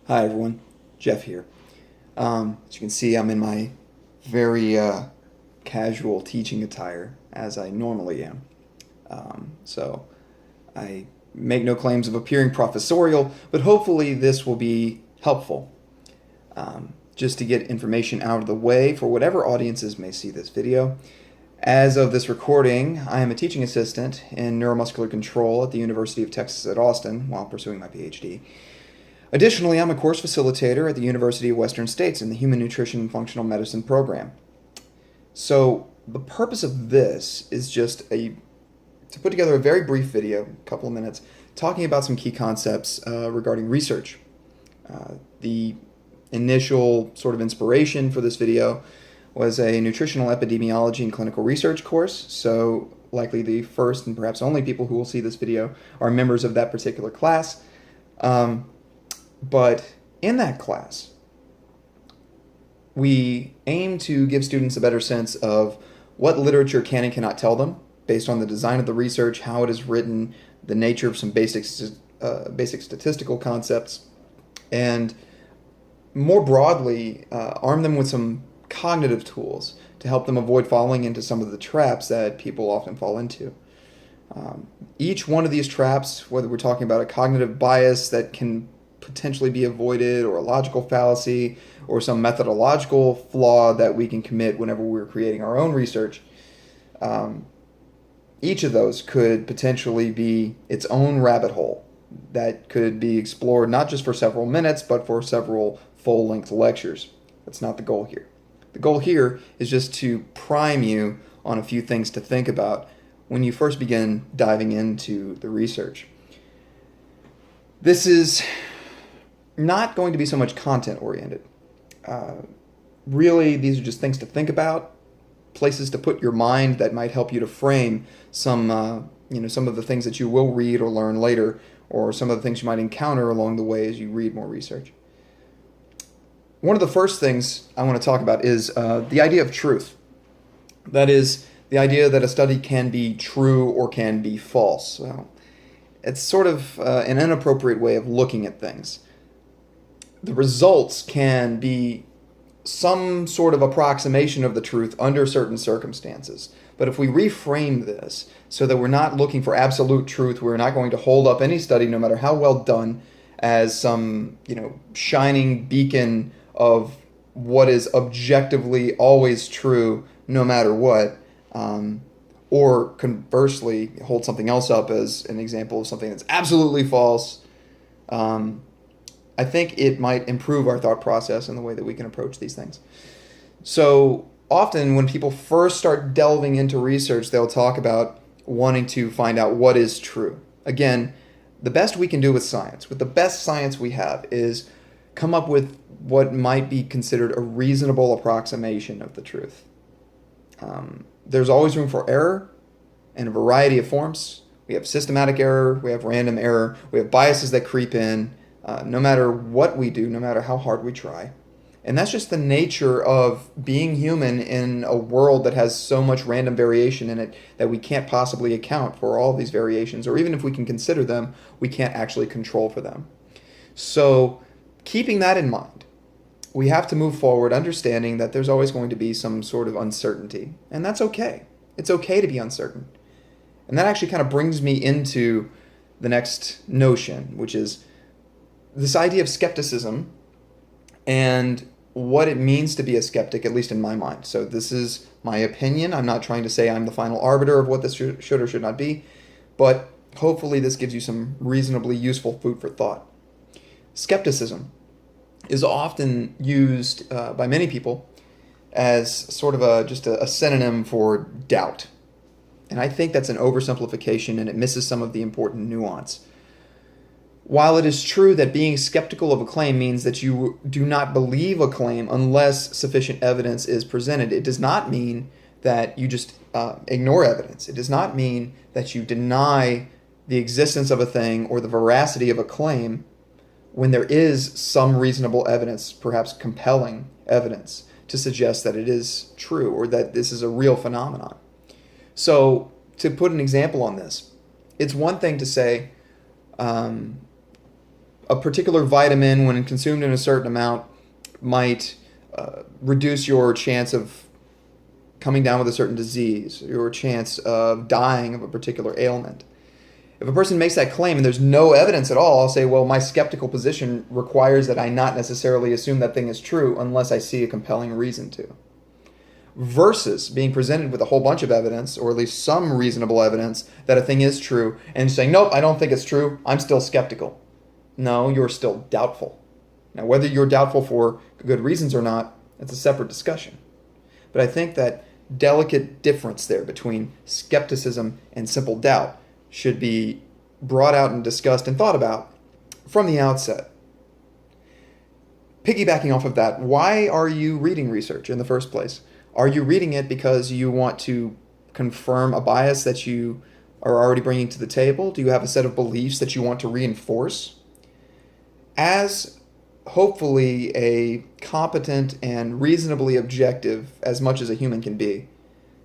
Hi everyone, Jeff here. As you can see, I'm in my very casual teaching attire, as I normally am. So I make no claims of appearing professorial, but hopefully this will be helpful. Just to get information out of the way for whatever audiences may see this video. As of this recording, I am a teaching assistant in neuromuscular control at the University of Texas at Austin while pursuing my PhD. Additionally, I'm a course facilitator at the University of Western States in the Human Nutrition and Functional Medicine program. So the purpose of this is to put together a very brief video, a couple of minutes, talking about some key concepts regarding research. The initial sort of inspiration for this video was a Nutritional Epidemiology and Clinical Research course, so likely the first and perhaps only people who will see this video are members of that particular class. But in that class, we aim to give students a better sense of what literature can and cannot tell them based on the design of the research, how it is written, the nature of some basic statistical concepts, and more broadly, arm them with some cognitive tools to help them avoid falling into some of the traps that people often fall into. Each one of these traps, whether we're talking about a cognitive bias that can potentially be avoided, or a logical fallacy, or some methodological flaw that we can commit whenever we're creating our own research, each of those could potentially be its own rabbit hole that could be explored not just for several minutes, but for several full-length lectures. That's not the goal here. The goal here is just to prime you on a few things to think about when you first begin diving into the research. This is not going to be so much content oriented. Really, these are just things to think about, places to put your mind that might help you to frame some of the things that you will read or learn later, or some of the things you might encounter along the way as you read more research. One of the first things I want to talk about is the idea of truth. That is, the idea that a study can be true or can be false. So it's sort of an inappropriate way of looking at things. The results can be some sort of approximation of the truth under certain circumstances. But if we reframe this so that we're not looking for absolute truth, we're not going to hold up any study, no matter how well done, as some shining beacon of what is objectively always true, no matter what, or conversely, hold something else up as an example of something that's absolutely false. I think it might improve our thought process and the way that we can approach these things. So often when people first start delving into research, they'll talk about wanting to find out what is true. Again, the best we can do with science, with the best science we have, is come up with what might be considered a reasonable approximation of the truth. There's always room for error in a variety of forms. We have systematic error, we have random error, we have biases that creep in, no matter what we do, no matter how hard we try. And that's just the nature of being human in a world that has so much random variation in it that we can't possibly account for all these variations, or even if we can consider them, we can't actually control for them. So keeping that in mind, we have to move forward understanding that there's always going to be some sort of uncertainty. And that's okay. It's okay to be uncertain. And that actually kind of brings me into the next notion, which is this idea of skepticism and what it means to be a skeptic, at least in my mind. So this is my opinion. I'm not trying to say I'm the final arbiter of what this should or should not be, but hopefully this gives you some reasonably useful food for thought. Skepticism is often used by many people as sort of just a synonym for doubt. And I think that's an oversimplification, and it misses some of the important nuance. While it is true that being skeptical of a claim means that you do not believe a claim unless sufficient evidence is presented, it does not mean that you just ignore evidence. It does not mean that you deny the existence of a thing or the veracity of a claim when there is some reasonable evidence, perhaps compelling evidence, to suggest that it is true or that this is a real phenomenon. So to put an example on this, it's one thing to say, a particular vitamin, when consumed in a certain amount, might reduce your chance of coming down with a certain disease, your chance of dying of a particular ailment. If a person makes that claim and there's no evidence at all, I'll say, well, my skeptical position requires that I not necessarily assume that thing is true unless I see a compelling reason to. Versus being presented with a whole bunch of evidence, or at least some reasonable evidence, that a thing is true, and saying, nope, I don't think it's true, I'm still skeptical. No, you're still doubtful. Now, whether you're doubtful for good reasons or not, it's a separate discussion. But I think that delicate difference there between skepticism and simple doubt should be brought out and discussed and thought about from the outset. Piggybacking off of that, why are you reading research in the first place? Are you reading it because you want to confirm a bias that you are already bringing to the table? Do you have a set of beliefs that you want to reinforce? As hopefully a competent and reasonably objective, as much as a human can be,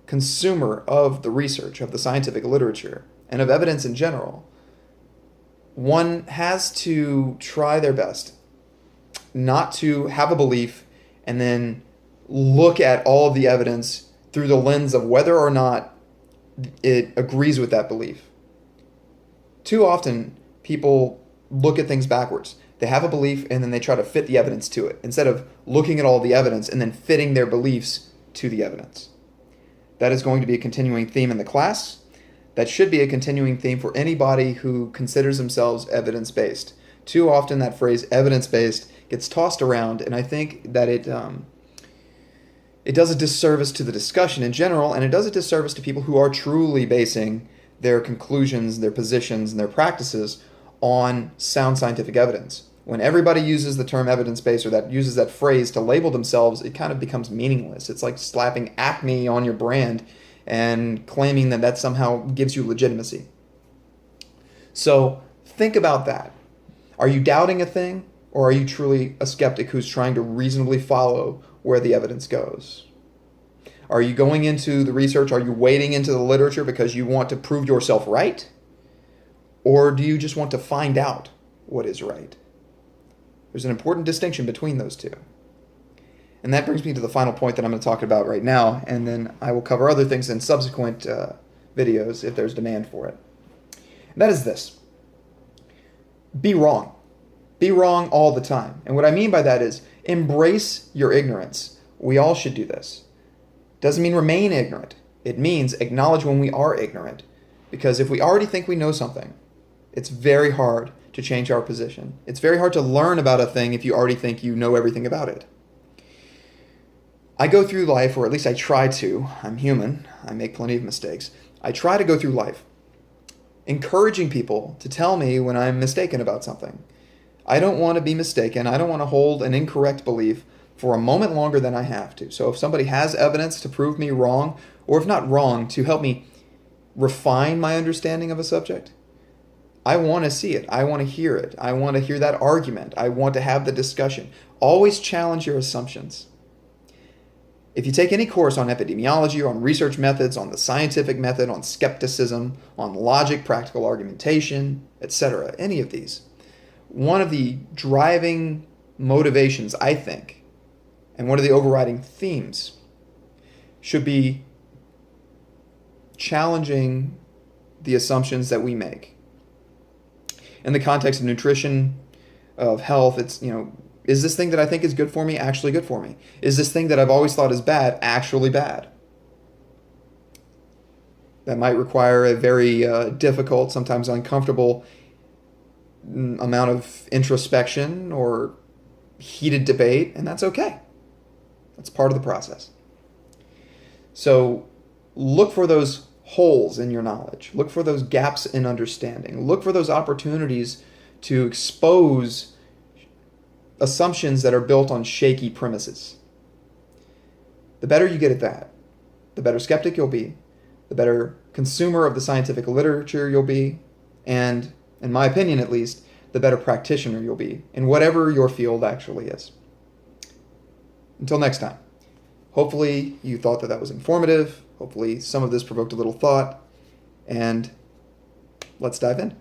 consumer of the research, of the scientific literature, and of evidence in general, one has to try their best not to have a belief and then look at all of the evidence through the lens of whether or not it agrees with that belief. Too often, people look at things backwards. They have a belief and then they try to fit the evidence to it, instead of looking at all the evidence and then fitting their beliefs to the evidence. That is going to be a continuing theme in the class. That should be a continuing theme for anybody who considers themselves evidence-based. Too often that phrase evidence-based gets tossed around, and I think that it does a disservice to the discussion in general, and it does a disservice to people who are truly basing their conclusions, their positions, and their practices on sound scientific evidence. When everybody uses the term evidence-based, or that uses that phrase to label themselves, it kind of becomes meaningless. It's like slapping Acme on your brand and claiming that that somehow gives you legitimacy. So think about that. Are you doubting a thing, or are you truly a skeptic who's trying to reasonably follow where the evidence goes? Are you going into the research, are you wading into the literature because you want to prove yourself right? Or do you just want to find out what is right? There's an important distinction between those two. And that brings me to the final point that I'm going to talk about right now, and then I will cover other things in subsequent videos if there's demand for it. And that is this. Be wrong. Be wrong all the time. And what I mean by that is embrace your ignorance. We all should do this. Doesn't mean remain ignorant. It means acknowledge when we are ignorant. Because if we already think we know something, it's very hard to change our position. It's very hard to learn about a thing if you already think you know everything about it. I go through life, or at least I try to. I'm human. I make plenty of mistakes. I try to go through life encouraging people to tell me when I'm mistaken about something. I don't want to be mistaken. I don't want to hold an incorrect belief for a moment longer than I have to. So if somebody has evidence to prove me wrong, or if not wrong, to help me refine my understanding of a subject, I want to see it. I want to hear it. I want to hear that argument. I want to have the discussion. Always challenge your assumptions. If you take any course on epidemiology or on research methods, on the scientific method, on skepticism, on logic, practical argumentation, etc., any of these, one of the driving motivations, I think, and one of the overriding themes should be challenging the assumptions that we make. In the context of nutrition, of health, it's, is this thing that I think is good for me actually good for me? Is this thing that I've always thought is bad actually bad? That might require a very difficult, sometimes uncomfortable amount of introspection or heated debate, and that's okay. That's part of the process. So look for those holes in your knowledge. Look for those gaps in understanding. Look for those opportunities to expose assumptions that are built on shaky premises. The better you get at that, the better skeptic you'll be, the better consumer of the scientific literature you'll be, and, in my opinion at least, the better practitioner you'll be in whatever your field actually is. Until next time, hopefully you thought that was informative. Hopefully some of this provoked a little thought, and let's dive in.